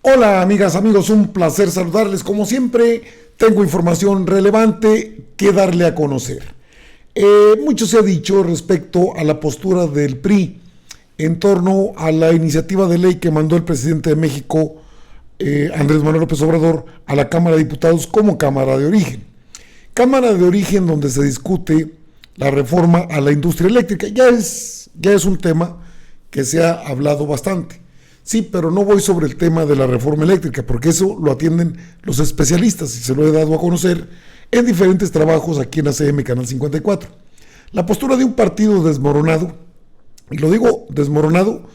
Hola amigas, amigos, un placer saludarles. Como siempre, tengo información relevante que darle a conocer. Mucho se ha dicho respecto a la postura del PRI en torno a la iniciativa de ley que mandó el presidente de México, Andrés Manuel López Obrador, a la Cámara de Diputados como Cámara de Origen. Cámara de Origen donde se discute la reforma a la industria eléctrica. Ya es un tema que se ha hablado bastante. Sí, pero no voy sobre el tema de la reforma eléctrica, porque eso lo atienden los especialistas y se lo he dado a conocer en diferentes trabajos aquí en ACM Canal 54. La postura de un partido desmoronado, y lo digo desmoronado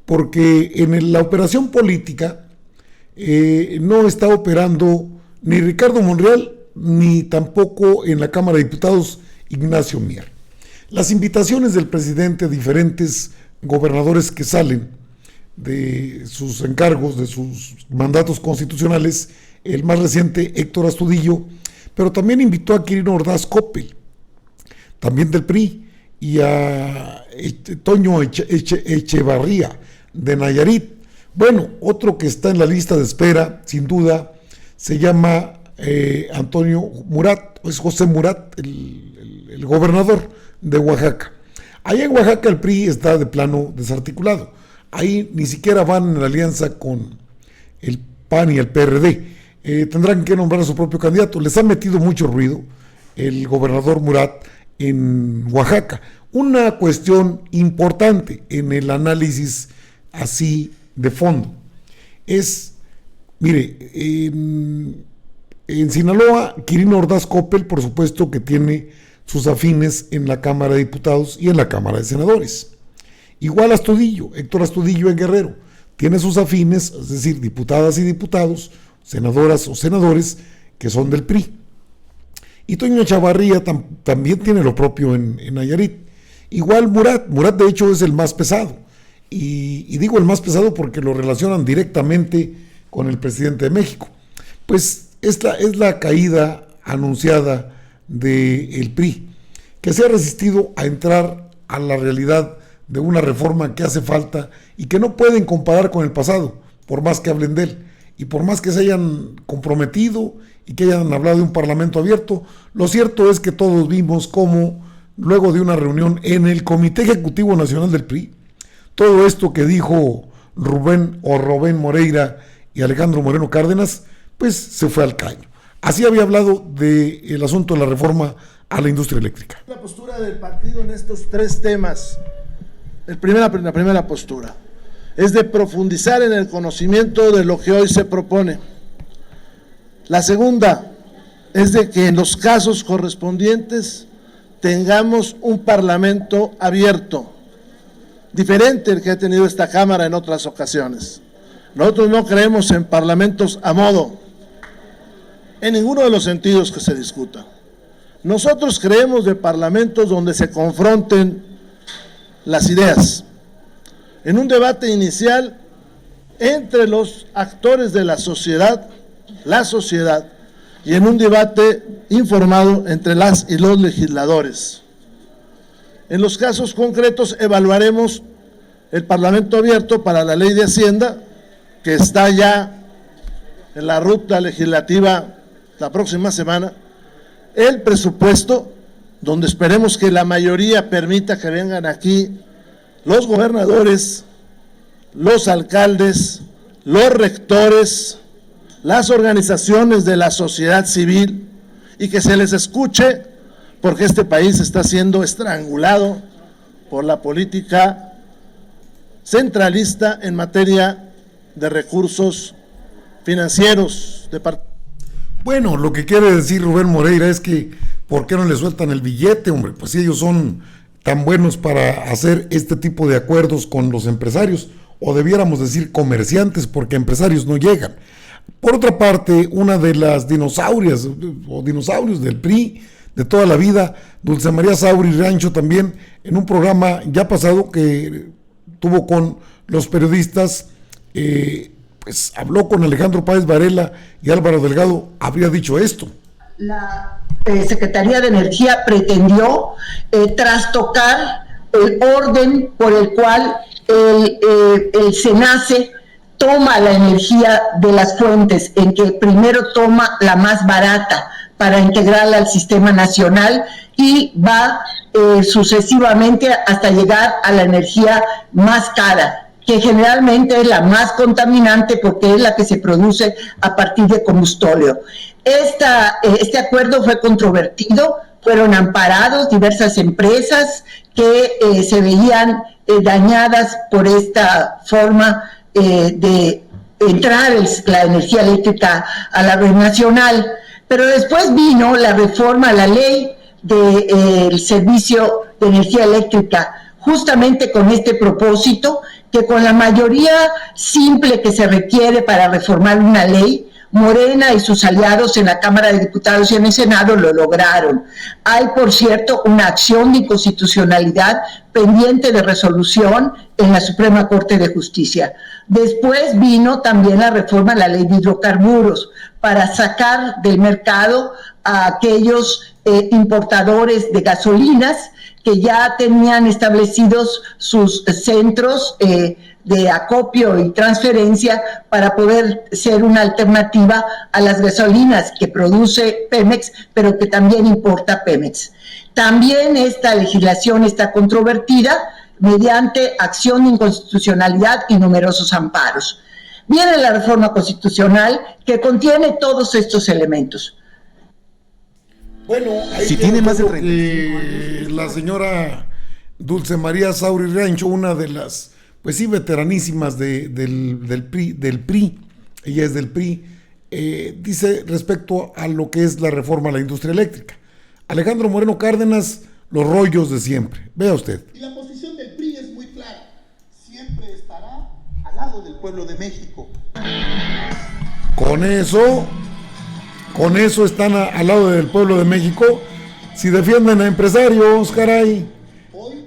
porque en la operación política no está operando ni Ricardo Monreal, ni tampoco en la Cámara de Diputados Ignacio Mier. Las invitaciones del presidente a diferentes gobernadores que salen de sus encargos, de sus mandatos constitucionales, el más reciente Héctor Astudillo, pero también invitó a Quirino Ordaz Coppel, también del PRI, y a Toño Echevarría de Nayarit. Bueno, otro que está en la lista de espera, sin duda, se llama Antonio Murat, es José Murat, el gobernador de Oaxaca. Allá en Oaxaca el PRI está de plano desarticulado. Ahí ni siquiera van en alianza con el PAN y el PRD. Tendrán que nombrar a su propio candidato. Les ha metido mucho ruido el gobernador Murat en Oaxaca. Una cuestión importante en el análisis así de fondo es, mire, en Sinaloa, Quirino Ordaz Coppel, por supuesto que tiene sus afines en la Cámara de Diputados y en la Cámara de Senadores. Igual Astudillo, Héctor Astudillo en Guerrero, tiene sus afines, es decir, diputadas y diputados, senadoras o senadores que son del PRI. Y Toño Echevarría también tiene lo propio en Nayarit. Igual Murat de hecho es el más pesado. Y digo el más pesado porque lo relacionan directamente con el presidente de México. Pues esta es la caída anunciada del PRI, que se ha resistido a entrar a la realidad de una reforma que hace falta y que no pueden comparar con el pasado, por más que hablen de él y por más que se hayan comprometido y que hayan hablado de un parlamento abierto. Lo cierto es que todos vimos cómo luego de una reunión en el Comité Ejecutivo Nacional del PRI, todo esto que dijo Rubén Moreira y Alejandro Moreno Cárdenas, pues se fue al caño. Así había hablado del asunto de la reforma a la industria eléctrica. La postura del partido en estos tres temas. La primera postura es de profundizar en el conocimiento de lo que hoy se propone. La segunda es de que en los casos correspondientes tengamos un parlamento abierto, diferente al que ha tenido esta Cámara en otras ocasiones. Nosotros no creemos en parlamentos a modo, en ninguno de los sentidos que se discuta. Nosotros creemos de parlamentos donde se confronten las ideas, en un debate inicial entre los actores de la sociedad, y en un debate informado entre las y los legisladores. En los casos concretos evaluaremos el Parlamento abierto para la Ley de Hacienda, que está ya en la ruta legislativa la próxima semana, el presupuesto, donde esperemos que la mayoría permita que vengan aquí los gobernadores, los alcaldes, los rectores, las organizaciones de la sociedad civil, y que se les escuche, porque este país está siendo estrangulado por la política centralista en materia de recursos financieros. Bueno, lo que quiere decir Rubén Moreira es que ¿por qué no le sueltan el billete, hombre? Pues si ellos son tan buenos para hacer este tipo de acuerdos con los empresarios, o debiéramos decir comerciantes, porque empresarios no llegan. Por otra parte, una de las dinosaurios del PRI de toda la vida, Dulce María Sauri Rancho, también en un programa ya pasado que tuvo con los periodistas, pues habló con Alejandro Páez Varela y Álvaro Delgado, habría dicho esto. La Secretaría de Energía pretendió trastocar el orden por el cual el SENACE toma la energía de las fuentes, en que primero toma la más barata para integrarla al sistema nacional y va sucesivamente hasta llegar a la energía más cara, que generalmente es la más contaminante porque es la que se produce a partir de combustóleo. Este acuerdo fue controvertido, fueron amparados diversas empresas que se veían dañadas por esta forma de entrar la energía eléctrica a la red nacional. Pero después vino la reforma a la ley del servicio de energía eléctrica, justamente con este propósito, que con la mayoría simple que se requiere para reformar una ley, Morena y sus aliados en la Cámara de Diputados y en el Senado lo lograron. Hay, por cierto, una acción de inconstitucionalidad pendiente de resolución en la Suprema Corte de Justicia. Después vino también la reforma a la ley de hidrocarburos para sacar del mercado a aquellos importadores de gasolinas que ya tenían establecidos sus centros de acopio y transferencia para poder ser una alternativa a las gasolinas que produce Pemex, pero que también importa Pemex. También esta legislación está controvertida mediante acción de inconstitucionalidad y numerosos amparos. Viene la reforma constitucional que contiene todos estos elementos. Bueno, ahí si tiene más de 35 la señora Dulce María Sauri Rancho, una de las, pues sí, veteranísimas del PRI, ella es del PRI, dice respecto a lo que es la reforma a la industria eléctrica. Alejandro Moreno Cárdenas, los rollos de siempre. Vea usted. Y la posición del PRI es muy clara. Siempre estará al lado del pueblo de México. Con eso están al lado del pueblo de México. Si defienden a empresarios, caray. Hoy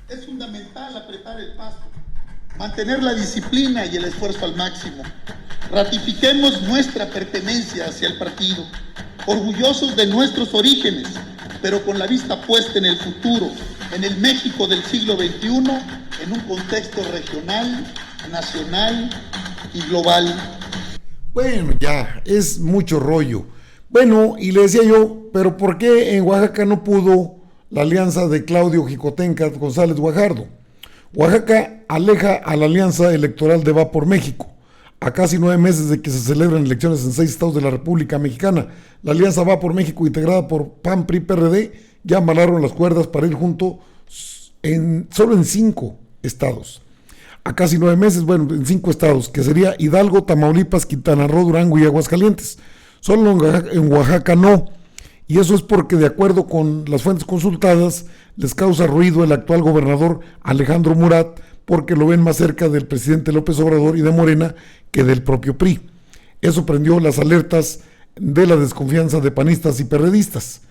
es fundamental apretar el paso, mantener la disciplina y el esfuerzo al máximo. Ratifiquemos nuestra pertenencia hacia el partido, orgullosos de nuestros orígenes, pero con la vista puesta en el futuro, en el México del siglo XXI, en un contexto regional, nacional y global. Bueno, ya, es mucho rollo. Bueno, y le decía yo, pero ¿por qué en Oaxaca no pudo la alianza de Claudio Jicotenca González Guajardo? Oaxaca aleja a la alianza electoral de Va por México. A casi 9 meses de que se celebran elecciones en 6 estados de la República Mexicana, la alianza Va por México, integrada por PAN, PRI, PRD, ya amalaron las cuerdas para ir junto solo en 5 estados. A casi 9 meses, bueno, en 5 estados, que sería Hidalgo, Tamaulipas, Quintana Roo, Durango y Aguascalientes. Solo en Oaxaca no. Y eso es porque, de acuerdo con las fuentes consultadas, les causa ruido el actual gobernador Alejandro Murat, porque lo ven más cerca del presidente López Obrador y de Morena que del propio PRI. Eso prendió las alertas de la desconfianza de panistas y perredistas.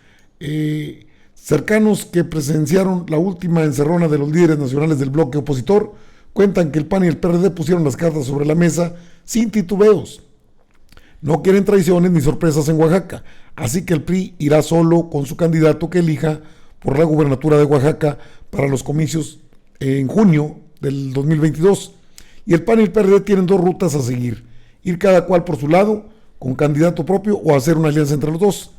Cercanos que presenciaron la última encerrona de los líderes nacionales del bloque opositor cuentan que el PAN y el PRD pusieron las cartas sobre la mesa sin titubeos. No quieren traiciones ni sorpresas en Oaxaca, así que el PRI irá solo con su candidato que elija por la gubernatura de Oaxaca para los comicios en junio del 2022. Y el PAN y el PRD tienen 2 rutas a seguir: ir cada cual por su lado, con candidato propio, o hacer una alianza entre los dos.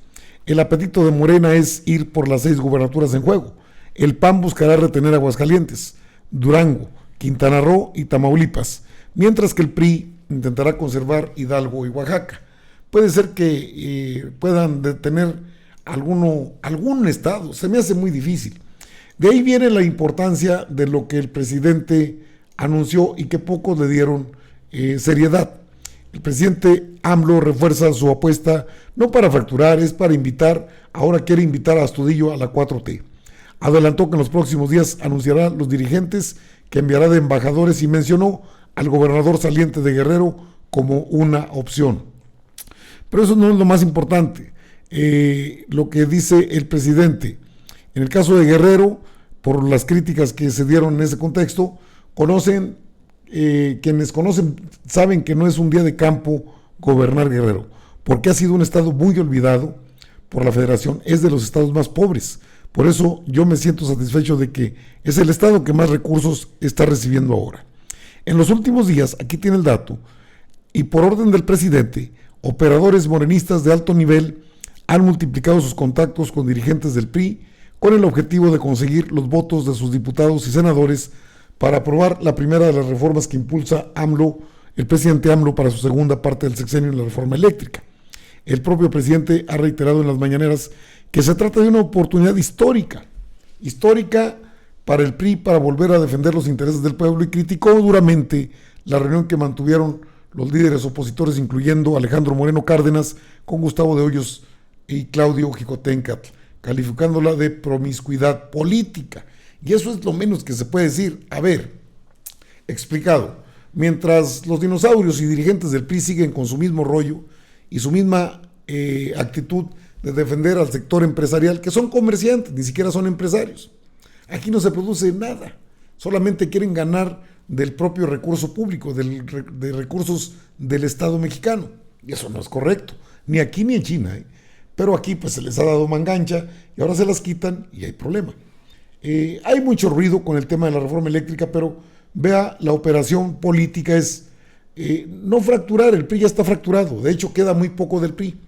El apetito de Morena es ir por las 6 gubernaturas en juego. El PAN buscará retener Aguascalientes, Durango, Quintana Roo y Tamaulipas, mientras que el PRI intentará conservar Hidalgo y Oaxaca. Puede ser que puedan detener algún estado, se me hace muy difícil. De ahí viene la importancia de lo que el presidente anunció y que pocos le dieron seriedad. El presidente AMLO refuerza su apuesta no para fracturar, es para invitar. Ahora quiere invitar a Astudillo a la 4T. Adelantó que en los próximos días anunciará los dirigentes que enviará de embajadores y mencionó al gobernador saliente de Guerrero como una opción. Pero eso no es lo más importante. Lo que dice el presidente, en el caso de Guerrero, por las críticas que se dieron en ese contexto, quienes conocen saben que no es un día de campo gobernar Guerrero, porque ha sido un estado muy olvidado por la federación, es de los estados más pobres. Por eso yo me siento satisfecho de que es el estado que más recursos está recibiendo ahora. En los últimos días, aquí tiene el dato, y por orden del presidente, operadores morenistas de alto nivel han multiplicado sus contactos con dirigentes del PRI con el objetivo de conseguir los votos de sus diputados y senadores para aprobar la primera de las reformas que impulsa AMLO, el presidente AMLO, para su segunda parte del sexenio en la reforma eléctrica. El propio presidente ha reiterado en las mañaneras que se trata de una oportunidad histórica para el PRI para volver a defender los intereses del pueblo, y criticó duramente la reunión que mantuvieron los líderes opositores, incluyendo Alejandro Moreno Cárdenas, con Gustavo de Hoyos y Claudio Xicoténcatl, calificándola de promiscuidad política. Y eso es lo menos que se puede decir. A ver, explicado, mientras los dinosaurios y dirigentes del PRI siguen con su mismo rollo y su misma actitud de defender al sector empresarial, que son comerciantes, ni siquiera son empresarios. Aquí no se produce nada, solamente quieren ganar del propio recurso público, de recursos del Estado mexicano, y eso no es correcto, ni aquí ni en China, pero aquí pues se les ha dado mangancha y ahora se las quitan y hay problema. Hay mucho ruido con el tema de la reforma eléctrica, pero vea, la operación política es no fracturar. El PRI ya está fracturado, de hecho queda muy poco del PRI.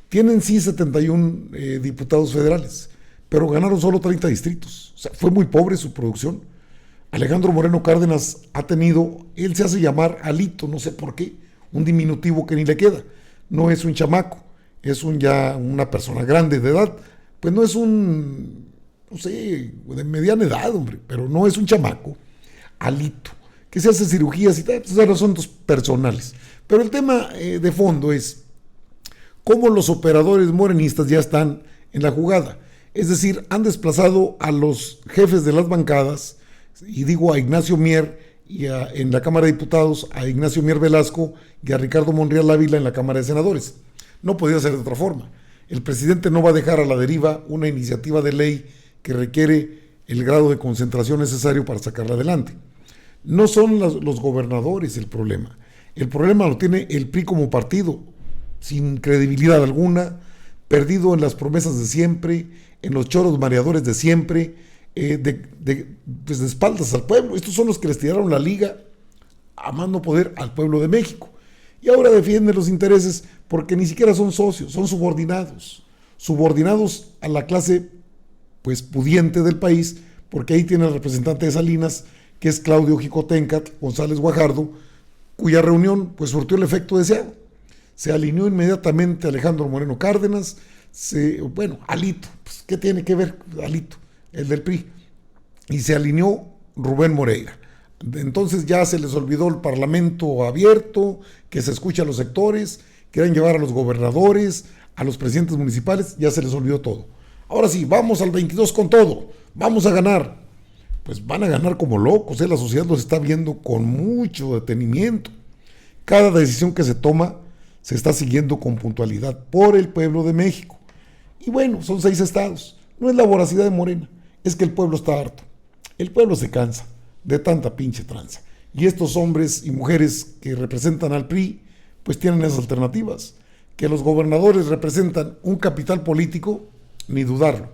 Tienen sí 71 diputados federales, pero ganaron solo 30 distritos, o sea, fue muy pobre su producción. Alejandro Moreno Cárdenas ha tenido, él se hace llamar Alito, no sé por qué, un diminutivo que ni le queda, no es un chamaco, es ya una persona grande de edad, pues no es no sé, de mediana edad, hombre, pero no es un chamaco, Alito, que se hace cirugías y tal, esos asuntos personales. Pero el tema de fondo es cómo los operadores morenistas ya están en la jugada, es decir, han desplazado a los jefes de las bancadas, y digo a Ignacio Mier y en la Cámara de Diputados, a Ignacio Mier Velasco y a Ricardo Monreal Ávila en la Cámara de Senadores. No podía ser de otra forma. El presidente no va a dejar a la deriva una iniciativa de ley que requiere el grado de concentración necesario para sacarla adelante. No son los gobernadores el problema lo tiene el PRI como partido, sin credibilidad alguna, perdido en las promesas de siempre, en los choros mareadores de siempre, pues de espaldas al pueblo. Estos son los que les tiraron la liga a más no poder al pueblo de México. Y ahora defienden los intereses porque ni siquiera son socios, son subordinados a la clase pues pudiente del país, porque ahí tiene el representante de Salinas, que es Claudio Xicoténcatl González Guajardo, cuya reunión pues surtió el efecto deseado. Se alineó inmediatamente Alejandro Moreno Cárdenas, Alito, pues, ¿qué tiene que ver Alito? El del PRI, y se alineó Rubén Moreira. Entonces ya se les olvidó el parlamento abierto, que se escucha a los sectores, quieren llevar a los gobernadores, a los presidentes municipales, ya se les olvidó todo. Ahora sí, vamos al 22 con todo, vamos a ganar. Pues van a ganar como locos, la sociedad los está viendo con mucho detenimiento. Cada decisión que se toma se está siguiendo con puntualidad por el pueblo de México. Y bueno, son 6 estados, no es la voracidad de Morena, es que el pueblo está harto, el pueblo se cansa de tanta pinche tranza, y estos hombres y mujeres que representan al PRI, pues tienen esas alternativas. Que los gobernadores representan un capital político, ni dudarlo.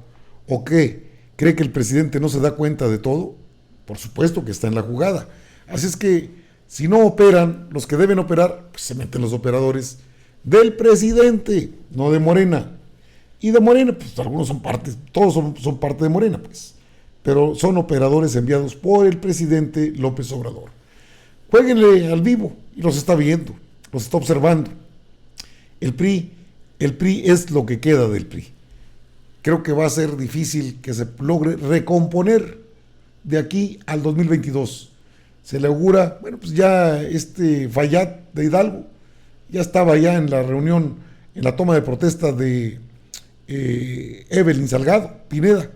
¿O qué? ¿Cree que el presidente no se da cuenta de todo? Por supuesto que está en la jugada. Así es que, si no operan los que deben operar, pues se meten los operadores del presidente, no de Morena. Y de Morena, pues algunos son parte, todos son parte de Morena, pues. Pero son operadores enviados por el presidente López Obrador. Juéguenle al vivo, y los está viendo, los está observando. El PRI es lo que queda del PRI. Creo que va a ser difícil que se logre recomponer de aquí al 2022. Se le augura, pues ya Fayad de Hidalgo ya estaba ya en la reunión, en la toma de protesta de Evelyn Salgado Pineda,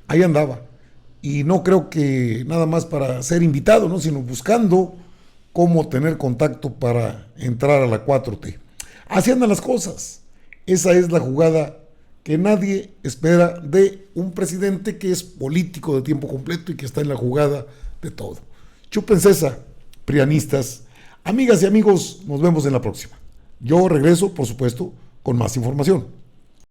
ahí andaba, y no creo que nada más para ser invitado, ¿no?, sino buscando cómo tener contacto para entrar a la 4T. Así andan las cosas. Esa es la jugada que nadie espera de un presidente que es político de tiempo completo y que está en la jugada de todo. Chúpense esa, prianistas. Amigas y amigos, nos vemos en la próxima. Yo regreso, por supuesto, con más información.